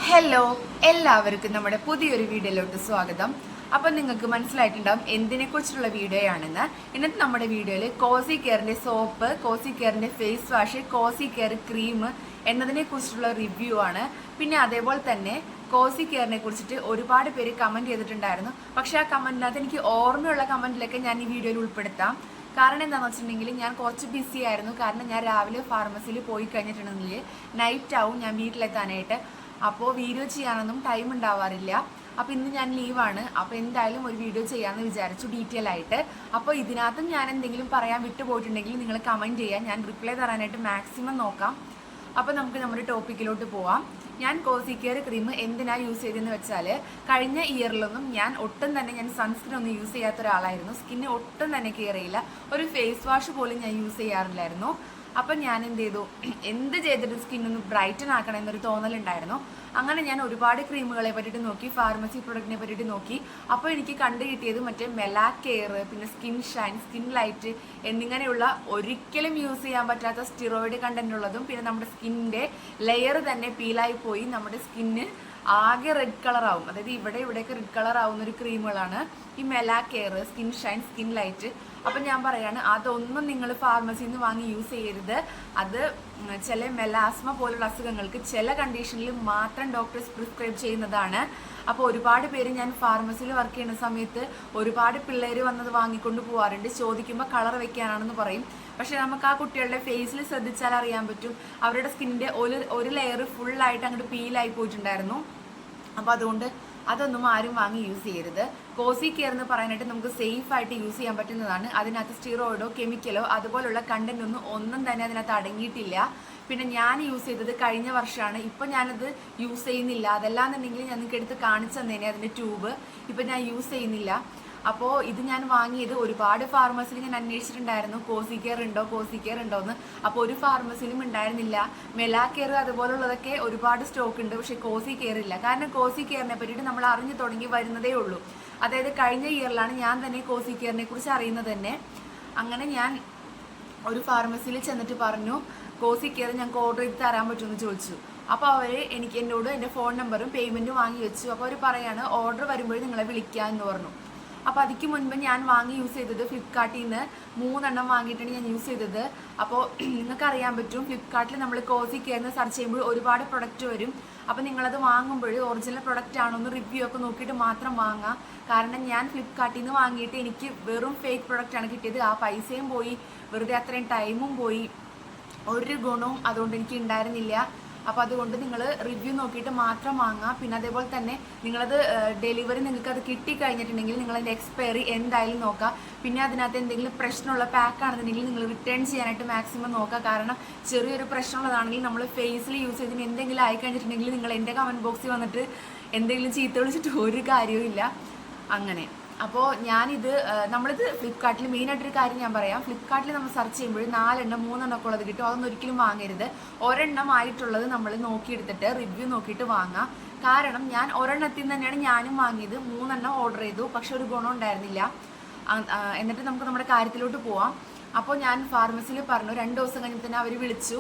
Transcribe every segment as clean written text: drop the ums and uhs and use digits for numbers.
Hello, എല്ലാവർക്കും നമ്മുടെ പുതിയൊരു വീഡിയോയിലോട്ട് സ്വാഗതം. അപ്പം നിങ്ങൾക്ക് മനസ്സിലായിട്ടുണ്ടാവും എന്തിനെ കുറിച്ചുള്ള വീഡിയോ ആണെന്ന്. ഇന്നത്തെ നമ്മുടെ വീഡിയോയിൽ കോസി കെയറിന്റെ സോപ്പ്, കോസി കെയറിന്റെ face wash, cosy care cream എന്നതിനെ കുറിച്ചുള്ള റിവ്യൂ ആണ്. പിന്നെ അതേപോലെ തന്നെ കോസി കെയറിനെ കുറിച്ചിട്ട് ഒരുപാട് പേര് കമന്റ് ചെയ്തിട്ടുണ്ടായിരുന്നു. പക്ഷെ ആ കമന്റിനകത്ത് എനിക്ക് ഓർമ്മയുള്ള കമന്റിലൊക്കെ ഞാൻ ഈ വീഡിയോയിൽ ഉൾപ്പെടുത്താം. കാരണം എന്താണെന്ന് വെച്ചിട്ടുണ്ടെങ്കിൽ ഞാൻ കുറച്ച് ബിസി ആയിരുന്നു. കാരണം ഞാൻ രാവിലെ ഫാർമസിയിൽ പോയി കഴിഞ്ഞിട്ടുണ്ടെങ്കിൽ നൈറ്റ് ആവും ഞാൻ വീട്ടിലെത്താനായിട്ട്. അപ്പോൾ വീഡിയോ ചെയ്യാനൊന്നും ടൈം ഉണ്ടാവാറില്ല. അപ്പോൾ ഇന്ന് ഞാൻ ലീവാണ്. അപ്പോൾ എന്തായാലും ഒരു വീഡിയോ ചെയ്യാമെന്ന് വിചാരിച്ചു ഡീറ്റെയിൽ ആയിട്ട്. അപ്പോൾ ഇതിനകത്തും ഞാൻ എന്തെങ്കിലും പറയാൻ വിട്ടുപോയിട്ടുണ്ടെങ്കിൽ നിങ്ങൾ കമൻറ്റ് ചെയ്യാം. ഞാൻ റിപ്ലൈ തരാനായിട്ട് മാക്സിമം നോക്കാം. അപ്പോൾ നമുക്ക് നമ്മുടെ ടോപ്പിക്കിലോട്ട് പോവാം. ഞാൻ കോസി കെയർ ക്രീം എന്തിനാണ് യൂസ് ചെയ്തതെന്ന് വെച്ചാൽ, കഴിഞ്ഞ ഇയറിലൊന്നും ഞാൻ ഒട്ടും തന്നെ സൺസ്ക്രീൻ ഒന്നും യൂസ് ചെയ്യാത്ത ഒരാളായിരുന്നു. സ്കിന്ന് ഒട്ടും തന്നെ കെയർ ചെയ്യില്ല. ഒരു ഫേസ് വാഷ് പോലും ഞാൻ യൂസ് ചെയ്യാറില്ലായിരുന്നു. അപ്പം ഞാൻ എന്ത് ചെയ്തു, എന്ത് ചെയ്തിട്ട് സ്കിന്നൊന്ന് ബ്രൈറ്റൻ ആക്കണം എന്നൊരു തോന്നലുണ്ടായിരുന്നു. അങ്ങനെ ഞാൻ ഒരുപാട് ക്രീമുകളെ പറ്റിയിട്ട് നോക്കി, ഫാർമസി പ്രൊഡക്റ്റിനെ പറ്റിയിട്ട് നോക്കി. അപ്പോൾ എനിക്ക് കണ്ടു കിട്ടിയത് മറ്റേ മെലാക് കെയർ, പിന്നെ സ്കിൻ ഷൈൻ, സ്കിൻ ലൈറ്റ് എന്നിങ്ങനെയുള്ള ഒരിക്കലും യൂസ് ചെയ്യാൻ പറ്റാത്ത സ്റ്റിറോയിഡ് കണ്ടന്റ് ഉള്ളതും, പിന്നെ നമ്മുടെ സ്കിന്നിൻ്റെ ലെയർ തന്നെ പീലായി പോയി നമ്മുടെ സ്കിന്ന് ആകെ റെഡ് കളറാവും. അതായത് ഇവിടെയൊക്കെ റെഡ് കളർ ആവുന്ന ഒരു ക്രീമുകളാണ് ഈ മെലാക് care, skin shine, skin light. അപ്പം ഞാൻ പറയാണ്, അതൊന്നും നിങ്ങൾ ഫാർമസിയിൽ നിന്ന് വാങ്ങി യൂസ് ചെയ്യരുത്. അത് ചില മെലാസ്മ പോലുള്ള അസുഖങ്ങൾക്ക് ചില കണ്ടീഷനിൽ മാത്രം ഡോക്ടേഴ്സ് പ്രിസ്ക്രൈബ് ചെയ്യുന്നതാണ്. അപ്പോൾ ഒരുപാട് പേര്, ഞാൻ ഫാർമസിയിൽ വർക്ക് ചെയ്യുന്ന സമയത്ത് ഒരുപാട് പിള്ളേർ വന്നത് വാങ്ങിക്കൊണ്ട് പോകാറുണ്ട്. ചോദിക്കുമ്പോൾ കളർ വെക്കാനാണെന്ന് പറയും. പക്ഷെ നമുക്ക് ആ കുട്ടികളുടെ ഫേസിൽ ശ്രദ്ധിച്ചാൽ അറിയാൻ പറ്റും, അവരുടെ സ്കിന്നിൻ്റെ ഒരു ലെയർ ഫുള്ളായിട്ട് അങ്ങോട്ട് പീലായി പോയിട്ടുണ്ടായിരുന്നു. അപ്പോൾ അതുകൊണ്ട് അതൊന്നും ആരും വാങ്ങി യൂസ് ചെയ്യരുത്. കോസി കെയർ എന്ന് പറയാനായിട്ട് നമുക്ക് സേഫ് ആയിട്ട് യൂസ് ചെയ്യാൻ പറ്റുന്നതാണ്. അതിനകത്ത് സ്റ്റിറോയിഡോ കെമിക്കലോ അതുപോലുള്ള കണ്ടന്റ് ഒന്നും തന്നെ അതിനകത്ത് അടങ്ങിയിട്ടില്ല. പിന്നെ ഞാൻ യൂസ് ചെയ്തത് കഴിഞ്ഞ വർഷമാണ്. ഇപ്പം ഞാനത് യൂസ് ചെയ്യുന്നില്ല. അതല്ലാന്നുണ്ടെങ്കിൽ ഞാൻ നിങ്ങൾക്ക് എടുത്ത് കാണിച്ചു തന്നേനെ അതിൻ്റെ ട്യൂബ്. ഇപ്പം ഞാൻ യൂസ് ചെയ്യുന്നില്ല. അപ്പോൾ ഇത് ഞാൻ വാങ്ങിയത് ഒരുപാട് ഫാർമസിയിൽ ഞാൻ അന്വേഷിച്ചിട്ടുണ്ടായിരുന്നു, കോസി കെയർ ഉണ്ടോ എന്ന്. അപ്പോൾ ഒരു ഫാർമസിയിലും ഉണ്ടായിരുന്നില്ല. മെലാക് കെയർ അതുപോലുള്ളതൊക്കെ ഒരുപാട് സ്റ്റോക്ക് ഉണ്ട്, പക്ഷേ കോസി കെയർ ഇല്ല. കാരണം കോസി കെയറിനെ പറ്റിയിട്ട് നമ്മൾ അറിഞ്ഞു തുടങ്ങി വരുന്നതേ ഉള്ളൂ. അതായത് കഴിഞ്ഞ ഇയറിലാണ് ഞാൻ തന്നെ കോസി കെയറിനെ കുറിച്ച് അറിയുന്നത് തന്നെ. അങ്ങനെ ഞാൻ ഒരു ഫാർമസിയിൽ ചെന്നിട്ട് പറഞ്ഞു, കോസി കെയർ ഞങ്ങൾക്ക് ഓർഡർ ചെയ്ത് തരാൻ പറ്റുമെന്ന് ചോദിച്ചു. അപ്പോൾ അവർ എന്നോട് എൻ്റെ ഫോൺ നമ്പറും പേയ്മെൻറ്റും വാങ്ങി വെച്ചു. അപ്പോൾ അവർ പറയാണ്, ഓർഡർ വരുമ്പോഴേ നിങ്ങളെ വിളിക്കുക എന്ന് പറഞ്ഞു. അപ്പോൾ അതിക്ക് മുൻപ് ഞാൻ വാങ്ങി യൂസ് ചെയ്തത് ഫ്ലിപ്കാർട്ടിൽ നിന്ന് 3 എണ്ണം വാങ്ങിയിട്ടാണ് ഞാൻ യൂസ് ചെയ്തത്. അപ്പോൾ നിങ്ങൾക്ക് അറിയാൻ പറ്റും, ഫ്ലിപ്കാർട്ടിൽ നമ്മൾ കോസി കെയറിന് സെർച്ച് ചെയ്യുമ്പോൾ ഒരുപാട് പ്രൊഡക്റ്റ് വരും. അപ്പോൾ നിങ്ങളത് വാങ്ങുമ്പോൾ ഒറിജിനൽ പ്രൊഡക്റ്റ് ആണോ എന്ന് റിവ്യൂ ഒക്കെ നോക്കിയിട്ട് മാത്രം വാങ്ങാം. കാരണം ഞാൻ ഫ്ലിപ്കാർട്ടിൽ നിന്ന് വാങ്ങിയിട്ട് എനിക്ക് വെറും ഫേക്ക് പ്രൊഡക്റ്റാണ് കിട്ടിയത്. ആ പൈസയും പോയി, വെറുതെ അത്രയും ടൈമും പോയി, ഒരു ഗുണവും അതുകൊണ്ട് എനിക്ക് ഉണ്ടായിരുന്നില്ല. അപ്പോൾ അതുകൊണ്ട് നിങ്ങൾ റിവ്യൂ നോക്കിയിട്ട് മാത്രം വാങ്ങാം. പിന്നെ അതേപോലെ തന്നെ നിങ്ങളത് ഡെലിവറി നിങ്ങൾക്ക് അത് കിട്ടിക്കഴിഞ്ഞിട്ടുണ്ടെങ്കിൽ നിങ്ങളതിൻ്റെ എക്സ്പയറി എന്തായാലും നോക്കുക. പിന്നെ അതിനകത്ത് എന്തെങ്കിലും പ്രശ്നമുള്ള പാക്കാണെന്നുണ്ടെങ്കിൽ നിങ്ങൾ റിട്ടേൺ ചെയ്യാനായിട്ട് മാക്സിമം നോക്കുക. കാരണം ചെറിയൊരു പ്രശ്നമുള്ളതാണെങ്കിൽ നമ്മൾ ഫേസിൽ യൂസ് ചെയ്തിട്ട് എന്തെങ്കിലും ആയിക്കഴിഞ്ഞിട്ടുണ്ടെങ്കിൽ നിങ്ങൾ എൻ്റെ കമൻറ്റ് ബോക്സിൽ വന്നിട്ട് എന്തെങ്കിലും ചീത്ത വിളിച്ചിട്ട് ഒരു കാര്യവും ഇല്ല. അങ്ങനെ അപ്പോൾ നമ്മളിത് ഫ്ലിപ്കാർട്ടിൽ മെയിനായിട്ടൊരു കാര്യം ഞാൻ പറയാം. ഫ്ലിപ്കാർട്ടിൽ നമ്മൾ സെർച്ച് ചെയ്യുമ്പോൾ 4 എണ്ണം 3 എണ്ണം ഒക്കെ ഉള്ളത് കിട്ടും. അതൊന്നും ഒരിക്കലും വാങ്ങരുത്. ഒരെണ്ണം ആയിട്ടുള്ളത് നമ്മൾ നോക്കിയെടുത്തിട്ട് റിവ്യൂ നോക്കിയിട്ട് വാങ്ങാം. കാരണം ഞാൻ ഒരെണ്ണത്തിൽ നിന്ന് തന്നെയാണ് ഞാനും വാങ്ങിയത്. 3 എണ്ണം ഓർഡർ ചെയ്തു, പക്ഷെ ഒരു ഗുണം ഉണ്ടായിരുന്നില്ല. എന്നിട്ട് നമുക്ക് നമ്മുടെ കാര്യത്തിലോട്ട് പോവാം. അപ്പോൾ ഞാൻ ഫാർമസിയിൽ പറഞ്ഞു, 2 ദിവസം കഴിഞ്ഞ് തന്നെ അവർ വിളിച്ചു,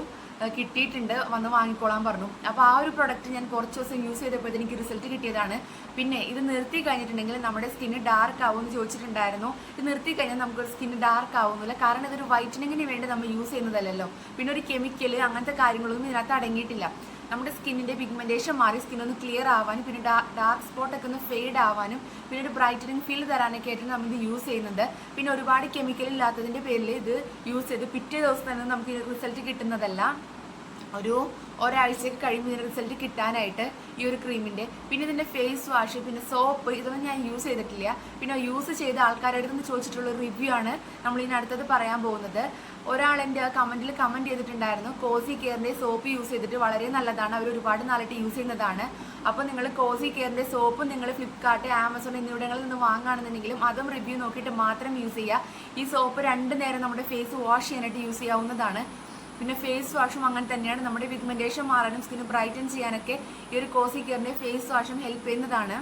കിട്ടിയിട്ടുണ്ട്, വന്ന് വാങ്ങിക്കോളാൻ പറഞ്ഞു. അപ്പോൾ ആ ഒരു പ്രൊഡക്റ്റ് ഞാൻ കുറച്ച് ദിവസം യൂസ് ചെയ്തപ്പോഴത്തേക്ക് എനിക്ക് റിസൾട്ട് കിട്ടിയതാണ്. പിന്നെ ഇത് നിർത്തി കഴിഞ്ഞിട്ടുണ്ടെങ്കിൽ നമ്മുടെ സ്കിന്ന് ഡാർക്ക് ആവുമെന്ന് ചോദിച്ചിട്ടുണ്ടായിരുന്നു. ഇത് നിർത്തി കഴിഞ്ഞാൽ നമുക്ക് സ്കിന്ന് ഡാർക്ക് ആവുന്നില്ല. കാരണം ഇതൊരു വൈറ്റനിങ്ങിന് വേണ്ടി നമ്മൾ യൂസ് ചെയ്യുന്നതല്ലല്ലോ. പിന്നെ ഒരു കെമിക്കൽ അങ്ങനത്തെ കാര്യങ്ങളൊന്നും ഇതിനകത്ത് അടങ്ങിയിട്ടില്ല. നമ്മുടെ സ്കിന്നിൻ്റെ പിഗ്മെൻറ്റേഷൻ മാറി സ്കിന്നൊന്ന് ക്ലിയർ ആവാനും, പിന്നെ ഡാർക്ക് സ്പോട്ടൊക്കെ ഒന്ന് ഫെയ്ഡ് ആവാനും, പിന്നെ ഒരു ബ്രൈറ്റനിങ് ഫീൽ തരാനൊക്കെ ആയിട്ട് നമ്മൾ ഇത് യൂസ് ചെയ്യുന്നുണ്ട്. പിന്നെ ഒരുപാട് കെമിക്കൽ ഇല്ലാത്തതിൻ്റെ പേരിൽ ഇത് യൂസ് ചെയ്ത് പിറ്റേ ദിവസം തന്നെ നമുക്ക് റിസൾട്ട് കിട്ടുന്നതല്ല. ഒരാഴ്ചയൊക്കെ കഴിയുമ്പോൾ ഇതിൻ്റെ റിസൾട്ട് കിട്ടാനായിട്ട് ഈ ഒരു ക്രീമിൻ്റെ. പിന്നെ ഇതിൻ്റെ ഫേസ് വാഷ്, പിന്നെ സോപ്പ്, ഇതൊന്നും ഞാൻ യൂസ് ചെയ്തിട്ടില്ല. പിന്നെ യൂസ് ചെയ്ത ആൾക്കാരുടെ അടുത്ത് ചോദിച്ചിട്ടുള്ള റിവ്യൂ ആണ് നമ്മൾ ഇതിനടുത്തത് പറയാൻ പോകുന്നത്. ഒരാൾ എൻ്റെ കമൻറ്റിൽ കമൻറ്റ് ചെയ്തിട്ടുണ്ടായിരുന്നു, കോസി കെയറിൻ്റെ സോപ്പ് യൂസ് ചെയ്തിട്ട് വളരെ നല്ലതാണ്, അവർ ഒരുപാട് നാളായിട്ട് യൂസ് ചെയ്യുന്നതാണ്. അപ്പോൾ നിങ്ങൾ കോസി കെയറിൻ്റെ സോപ്പ് നിങ്ങൾ ഫ്ലിപ്കാർട്ട്, ആമസോൺ എന്നിവിടങ്ങളിൽ നിന്ന് വാങ്ങുകയാണെന്നുണ്ടെങ്കിലും അതും റിവ്യൂ നോക്കിയിട്ട് മാത്രം യൂസ് ചെയ്യുക. ഈ സോപ്പ് 2 നേരം നമ്മുടെ ഫേസ് വാഷ് ചെയ്യാനായിട്ട് യൂസ് ചെയ്യാവുന്നതാണ്. പിന്നെ ഫേസ് വാഷും അങ്ങനെ തന്നെയാണ്. നമ്മുടെ പിഗ്മെൻറ്റേഷൻ മാറാനും സ്കിന്ന് ബ്രൈറ്റൻ ചെയ്യാനൊക്കെ ഈ ഒരു കോസി കെയറിൻ്റെ ഫേസ് വാഷും ഹെൽപ്പ് ചെയ്യുന്നതാണ്.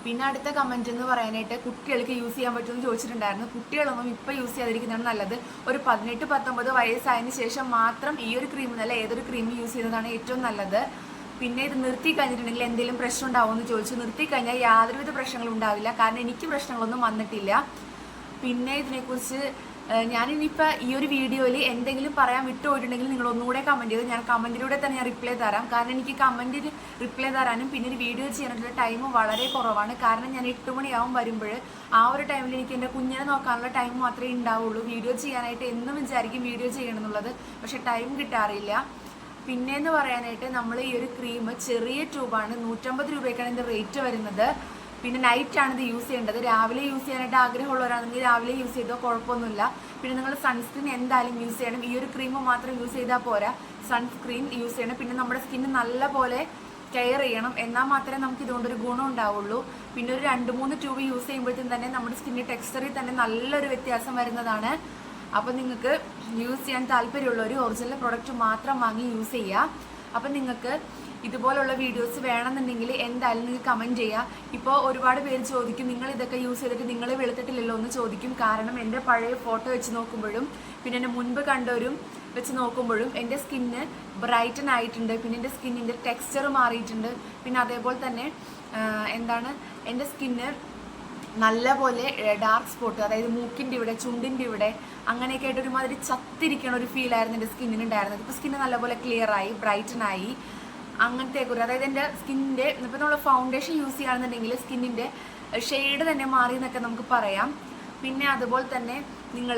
പിന്നെ അടുത്ത കമൻറ്റ് എന്ന് പറയാനായിട്ട്, കുട്ടികൾക്ക് യൂസ് ചെയ്യാൻ പറ്റുമെന്ന് ചോദിച്ചിട്ടുണ്ടായിരുന്നു. കുട്ടികളൊന്നും ഇപ്പോൾ യൂസ് ചെയ്യാതിരിക്കുന്നതാണ് നല്ലത്. ഒരു 18-19 വയസ്സായതിന് ശേഷം മാത്രം ഈ ഒരു ക്രീം എന്നല്ല ഏതൊരു ക്രീം യൂസ് ചെയ്യുന്നതാണ് ഏറ്റവും നല്ലത്. പിന്നെ ഇത് നിർത്തി കഴിഞ്ഞിട്ടുണ്ടെങ്കിൽ എന്തെങ്കിലും പ്രശ്നം ഉണ്ടാവുമെന്ന് ചോദിച്ചു. നിർത്തി കഴിഞ്ഞാൽ യാതൊരുവിധ പ്രശ്നങ്ങളും ഉണ്ടാവില്ല, കാരണം എനിക്ക് പ്രശ്നങ്ങളൊന്നും വന്നിട്ടില്ല. പിന്നെ ഇതിനെക്കുറിച്ച് ഞാനിനിയിപ്പോൾ ഈ ഒരു വീഡിയോയിൽ എന്തെങ്കിലും പറയാൻ വിട്ടുപോയിട്ടുണ്ടെങ്കിൽ നിങ്ങൾ ഒന്നുകൂടെ കമൻറ്റ് ചെയ്ത് ഞാൻ കമൻറ്റിലൂടെ തന്നെ ഞാൻ റിപ്ലൈ തരാം. കാരണം എനിക്ക് കമൻറ്റിൽ റിപ്ലൈ തരാനും പിന്നെ ഒരു വീഡിയോ ചെയ്യാനുള്ള ടൈം വളരെ കുറവാണ്. കാരണം ഞാൻ 8 മണിയാവും വരുമ്പോൾ, ആ ഒരു ടൈമിൽ എനിക്ക് എൻ്റെ കുഞ്ഞിനെ നോക്കാനുള്ള ടൈം മാത്രമേ ഉണ്ടാവുള്ളൂ. വീഡിയോ ചെയ്യാനായിട്ട് എന്നും വിചാരിക്കും വീഡിയോ ചെയ്യണം എന്നുള്ളത്, പക്ഷെ ടൈം കിട്ടാറില്ല. പിന്നെയെന്ന് പറയാനായിട്ട് നമ്മൾ ഈ ഒരു ക്രീം ചെറിയ ട്യൂബാണ്, 150 രൂപയ്ക്കാണ് ഇതിൻ്റെ റേറ്റ് വരുന്നത്. പിന്നെ നൈറ്റാണ് ഇത് യൂസ് ചെയ്യേണ്ടത്. രാവിലെ യൂസ് ചെയ്യാനായിട്ട് ആഗ്രഹമുള്ളവരാണെങ്കിൽ രാവിലെ യൂസ് ചെയ്തോ കുഴപ്പമൊന്നുമില്ല. പിന്നെ നിങ്ങൾ സൺസ്ക്രീൻ എന്തായാലും യൂസ് ചെയ്യണം. ഈ ഒരു ക്രീം മാത്രം യൂസ് ചെയ്താൽ പോരാ, സൺസ്ക്രീൻ യൂസ് ചെയ്യണം. പിന്നെ നമ്മുടെ സ്കിന്ന് നല്ല പോലെ കെയർ ചെയ്യണം, എന്നാൽ മാത്രമേ നമുക്ക് ഇതുകൊണ്ടൊരു ഗുണം ഉണ്ടാവുള്ളൂ. പിന്നെ ഒരു 2-3 ട്യൂബ് യൂസ് ചെയ്യുമ്പോഴത്തേക്കും തന്നെ നമ്മുടെ സ്കിന്നിൻ്റെ ടെക്സ്ചറിൽ തന്നെ നല്ലൊരു വ്യത്യാസം വരുന്നതാണ്. അപ്പോൾ നിങ്ങൾക്ക് യൂസ് ചെയ്യാൻ താല്പര്യമുള്ളവർ ഒറിജിനൽ പ്രോഡക്റ്റ് മാത്രം വാങ്ങി യൂസ് ചെയ്യുക. അപ്പം നിങ്ങൾക്ക് ഇതുപോലുള്ള വീഡിയോസ് വേണമെന്നുണ്ടെങ്കിൽ എന്തായാലും നിങ്ങൾ കമൻറ്റ് ചെയ്യുക. ഇപ്പോൾ ഒരുപാട് പേര് ചോദിക്കും, നിങ്ങൾ ഇതൊക്കെ യൂസ് ചെയ്തിട്ട് നിങ്ങൾ വെളുത്തിട്ടില്ലല്ലോ എന്ന് ചോദിക്കും. കാരണം എൻ്റെ പഴയ ഫോട്ടോ വെച്ച് നോക്കുമ്പോഴും പിന്നെ എൻ്റെ മുൻപ് കണ്ടവരും വെച്ച് നോക്കുമ്പോഴും എൻ്റെ സ്കിന്ന് ബ്രൈറ്റൻ ആയിട്ടുണ്ട്. പിന്നെ എൻ്റെ സ്കിന്നിൻ്റെ ടെക്സ്ചർ മാറിയിട്ടുണ്ട്. പിന്നെ അതേപോലെ തന്നെ എൻ്റെ സ്കിന്ന് നല്ല പോലെ ഡാർക്ക് സ്പോട്ട്, അതായത് മൂക്കിൻ്റെ ഇവിടെ, ചുണ്ടിൻ്റെ ഇവിടെ, അങ്ങനെയൊക്കെ ആയിട്ട് ഒരുമാതിരി ചത്തിരിക്കണ ഒരു ഫീലായിരുന്നു എൻ്റെ സ്കിന്നിന് ഉണ്ടായിരുന്നത്. ഇപ്പോൾ സ്കിന്ന് നല്ലപോലെ ക്ലിയറായി, ബ്രൈറ്റനായി, അങ്ങനത്തെ ഒരു, അതായത് എൻ്റെ സ്കിന്നിൻ്റെ ഇപ്പോൾ നമ്മൾ ഫൗണ്ടേഷൻ യൂസ് ചെയ്യുകയാണെന്നുണ്ടെങ്കിൽ സ്കിന്നിൻ്റെ ഷെയ്ഡ് തന്നെ മാറി എന്നൊക്കെ നമുക്ക് പറയാം. പിന്നെ അതുപോലെ തന്നെ നിങ്ങൾ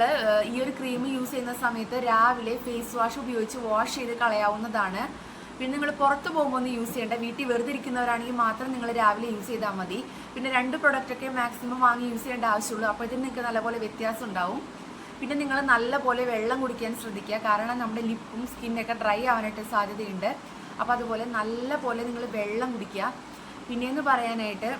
ഈ ഒരു ക്രീം യൂസ് ചെയ്യുന്ന സമയത്ത് രാവിലെ ഫേസ് വാഷ് ഉപയോഗിച്ച് വാഷ് ചെയ്ത് കളയാവുന്നതാണ്. പിന്നെ നിങ്ങൾ പുറത്ത് പോകുമ്പോൾ ഒന്നും യൂസ് ചെയ്യേണ്ട, വീട്ടിൽ വെറുതെ ഇരിക്കുന്നവരാണെങ്കിൽ മാത്രം നിങ്ങൾ രാവിലെ യൂസ് ചെയ്താൽ മതി. പിന്നെ 2 പ്രൊഡക്റ്റൊക്കെ മാക്സിമം വാങ്ങി യൂസ് ചെയ്യേണ്ട ആവശ്യമുള്ളൂ. അപ്പോഴത്തേക്കും നിങ്ങൾക്ക് നല്ലപോലെ വ്യത്യാസം ഉണ്ടാവും. പിന്നെ നിങ്ങൾ നല്ലപോലെ വെള്ളം കുടിക്കാൻ ശ്രദ്ധിക്കുക, കാരണം നമ്മുടെ ലിപ്പും സ്കിന്നൊക്കെ ഡ്രൈ ആവാനായിട്ട് സാധ്യതയുണ്ട്. അപ്പോൾ അതുപോലെ നല്ല പോലെ നിങ്ങൾ വെള്ളം കുടിക്കുക. പിന്നെയെന്ന് പറയാനായിട്ട്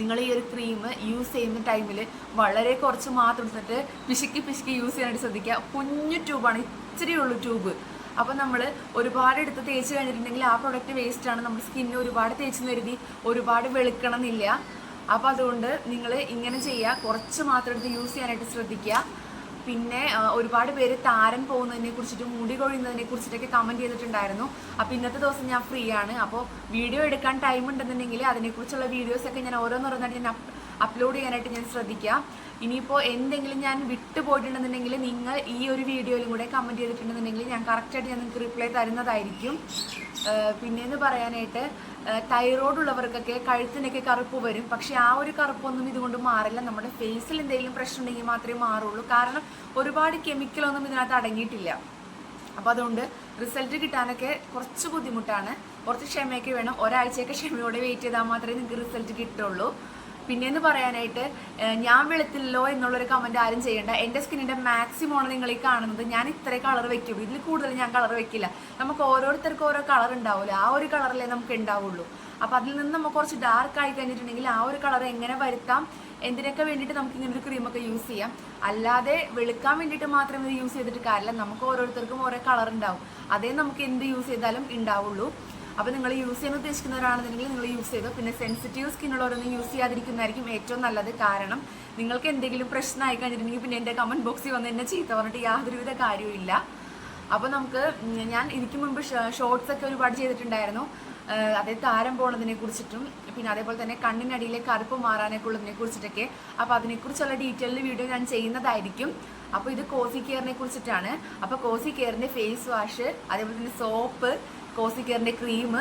നിങ്ങൾ ഈ ഒരു ക്രീം യൂസ് ചെയ്യുന്ന ടൈമിൽ വളരെ കുറച്ച് മാത്രം എടുത്തിട്ട് പിശുക്കി യൂസ് ചെയ്യാനായിട്ട് ശ്രദ്ധിക്കുക. കുഞ്ഞു ട്യൂബാണ്, ഇച്ചിരിയുള്ളൂ ട്യൂബ്. അപ്പോൾ നമ്മൾ ഒരുപാട് എടുത്ത് തേച്ച് കഴിഞ്ഞിട്ടുണ്ടെങ്കിൽ ആ പ്രൊഡക്റ്റ് വേസ്റ്റാണ്. നമ്മുടെ സ്കിന്ന് ഒരുപാട് തേച്ച് കരുതി ഒരുപാട് വെളുക്കണം എന്നില്ല. അപ്പോൾ അതുകൊണ്ട് നിങ്ങൾ ഇങ്ങനെ ചെയ്യുക, കുറച്ച് മാത്രം എടുത്ത് യൂസ് ചെയ്യാനായിട്ട് ശ്രദ്ധിക്കുക. പിന്നെ ഒരുപാട് പേര് താരൻ പോകുന്നതിനെ കുറിച്ചിട്ടും മുടി കൊഴിയുന്നതിനെ കുറിച്ചിട്ടൊക്കെ കമൻറ്റ് ചെയ്തിട്ടുണ്ടായിരുന്നു. അപ്പോൾ ഇന്നത്തെ ദിവസം ഞാൻ ഫ്രീ ആണ്. അപ്പോൾ വീഡിയോ എടുക്കാൻ ടൈം ഉണ്ടെന്നുണ്ടെങ്കിൽ അതിനെക്കുറിച്ചുള്ള വീഡിയോസൊക്കെ ഞാൻ ഓരോന്നോരോന്നായിട്ട് ഞാൻ അപ്ലോഡ് ചെയ്യാനായിട്ട് ഞാൻ ശ്രദ്ധിക്കാം. ഇനിയിപ്പോൾ എന്തെങ്കിലും ഞാൻ വിട്ടുപോയിട്ടുണ്ടെന്നുണ്ടെങ്കിൽ നിങ്ങൾ ഈ ഒരു വീഡിയോയിലും കൂടെ കമൻറ്റ് ചെയ്തിട്ടുണ്ടെന്നുണ്ടെങ്കിൽ ഞാൻ കറക്റ്റായിട്ട് ഞാൻ നിങ്ങൾക്ക് റിപ്ലൈ തരുന്നതായിരിക്കും. പിന്നെയെന്ന് പറയാനായിട്ട് തൈറോയ്ഡ് ഉള്ളവർക്കൊക്കെ കഴുത്തിനൊക്കെ കറുപ്പ് വരും, പക്ഷേ ആ ഒരു കറുപ്പൊന്നും ഇതുകൊണ്ട് മാറില്ല. നമ്മുടെ ഫേസിൽ എന്തെങ്കിലും പ്രശ്നം ഉണ്ടെങ്കിൽ മാത്രമേ മാറുള്ളൂ, കാരണം ഒരുപാട് കെമിക്കലൊന്നും ഇതിനകത്ത് അടങ്ങിയിട്ടില്ല. അപ്പോൾ അതുകൊണ്ട് റിസൾട്ട് കിട്ടാനൊക്കെ കുറച്ച് ബുദ്ധിമുട്ടാണ്, കുറച്ച് ക്ഷമയൊക്കെ വേണം. ഒരാഴ്ചയൊക്കെ ക്ഷമയോടെ വെയിറ്റ് ചെയ്താൽ മാത്രമേ നിങ്ങൾക്ക് റിസൾട്ട് കിട്ടുള്ളൂ. പിന്നെയെന്ന് പറയാനായിട്ട് ഞാൻ വെളുത്തില്ലല്ലോ എന്നുള്ളൊരു കമൻറ്റ് ആരും ചെയ്യേണ്ട. എൻ്റെ സ്കിന്നിൻ്റെ മാക്സിമമാണ് നിങ്ങൾ ഈ കാണുന്നത്. ഞാൻ ഇത്രേ കളർ വെക്കുള്ളൂ, ഇതിൽ കൂടുതൽ ഞാൻ കളർ വെക്കില്ല. നമുക്ക് ഓരോരുത്തർക്കും ഓരോ കളർ ഉണ്ടാവില്ല, ആ ഒരു കളറിലേ നമുക്ക് ഉണ്ടാവുള്ളൂ. അപ്പോൾ അതിൽ നിന്ന് നമുക്ക് കുറച്ച് ഡാർക്ക് ആയി കഴിഞ്ഞിട്ടുണ്ടെങ്കിൽ ആ ഒരു കളർ എങ്ങനെ വരുത്താം, എന്തിനൊക്കെ വേണ്ടിയിട്ട് നമുക്ക് ഇങ്ങനൊരു ക്രീമൊക്കെ യൂസ് ചെയ്യാം. അല്ലാതെ വെളുക്കാൻ വേണ്ടിയിട്ട് മാത്രം ഇത് യൂസ് ചെയ്തിട്ട് കാര്യമില്ല. നമുക്ക് ഓരോരുത്തർക്കും ഓരോ കളർ ഉണ്ടാവും, അതേ നമുക്ക് എന്ത് യൂസ് ചെയ്താലും ഉണ്ടാവുള്ളൂ. അപ്പോൾ നിങ്ങൾ യൂസ് ചെയ്യാൻ ഉദ്ദേശിക്കുന്നവരാണെന്നുണ്ടെങ്കിൽ നിങ്ങൾ യൂസ് ചെയ്തോ. പിന്നെ സെൻസിറ്റീവ് സ്കിന്നുള്ളവരൊന്നും യൂസ് ചെയ്യാതിരിക്കുന്നതായിരിക്കും ഏറ്റവും നല്ലത്. കാരണം നിങ്ങൾക്ക് എന്തെങ്കിലും പ്രശ്നമായി കഴിഞ്ഞിട്ടുണ്ടെങ്കിൽ പിന്നെ എൻ്റെ കമൻറ്റ് ബോക്സിൽ വന്ന് എന്നെ ചീത്ത പറഞ്ഞിട്ട് യാതൊരുവിധ കാര്യവും. അപ്പോൾ നമുക്ക് ഞാൻ ഇതിക്ക് മുൻപ് ഷോർട്സൊക്കെ ഒരുപാട് ചെയ്തിട്ടുണ്ടായിരുന്നു, അതായത് താരം പോണതിനെ കുറിച്ചിട്ടും പിന്നെ അതേപോലെ തന്നെ കണ്ണിനടിയിലെ കറുപ്പ് മാറാനൊക്കെ ഉള്ളതിനെ കുറിച്ചിട്ടൊക്കെ. അപ്പോൾ അതിനെക്കുറിച്ചുള്ള ഡീറ്റെയിൽഡ് വീഡിയോ ഞാൻ ചെയ്യുന്നതായിരിക്കും. അപ്പോൾ ഇത് കോസി കെയറിനെ കുറിച്ചിട്ടാണ്. അപ്പോൾ കോസി കെയറിൻ്റെ ഫേസ് വാഷ്, അതേപോലെ തന്നെ സോപ്പ്, കോസി കെയറിൻ്റെ ക്രീം,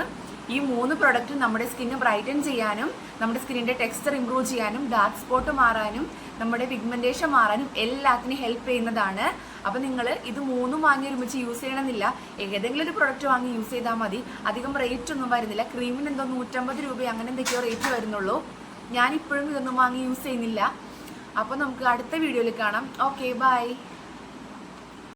ഈ 3 പ്രൊഡക്റ്റും നമ്മുടെ സ്കിന്ന് ബ്രൈറ്റൻ ചെയ്യാനും നമ്മുടെ സ്കിന്നിൻ്റെ ടെക്സ്ചർ ഇമ്പ്രൂവ് ചെയ്യാനും ഡാർക്ക് സ്പോട്ട് മാറാനും നമ്മുടെ പിഗ്മെൻറ്റേഷൻ മാറാനും എല്ലാത്തിനും ഹെൽപ്പ് ചെയ്യുന്നതാണ്. അപ്പോൾ നിങ്ങൾ ഇത് 3 വാങ്ങി ഒരുമിച്ച് യൂസ് ചെയ്യണമെന്നില്ല, ഏതെങ്കിലും ഒരു പ്രൊഡക്റ്റ് വാങ്ങി യൂസ് ചെയ്താൽ മതി. അധികം റേറ്റ് ഒന്നും വരുന്നില്ല. ക്രീമിന് എന്തോ 150 രൂപ അങ്ങനെ എന്തൊക്കെയോ റേറ്റ് വരുന്നുള്ളൂ. ഞാനിപ്പോഴും ഇതൊന്നും വാങ്ങി യൂസ് ചെയ്യുന്നില്ല. അപ്പോൾ നമുക്ക് അടുത്ത വീഡിയോയിൽ കാണാം. Okay, by.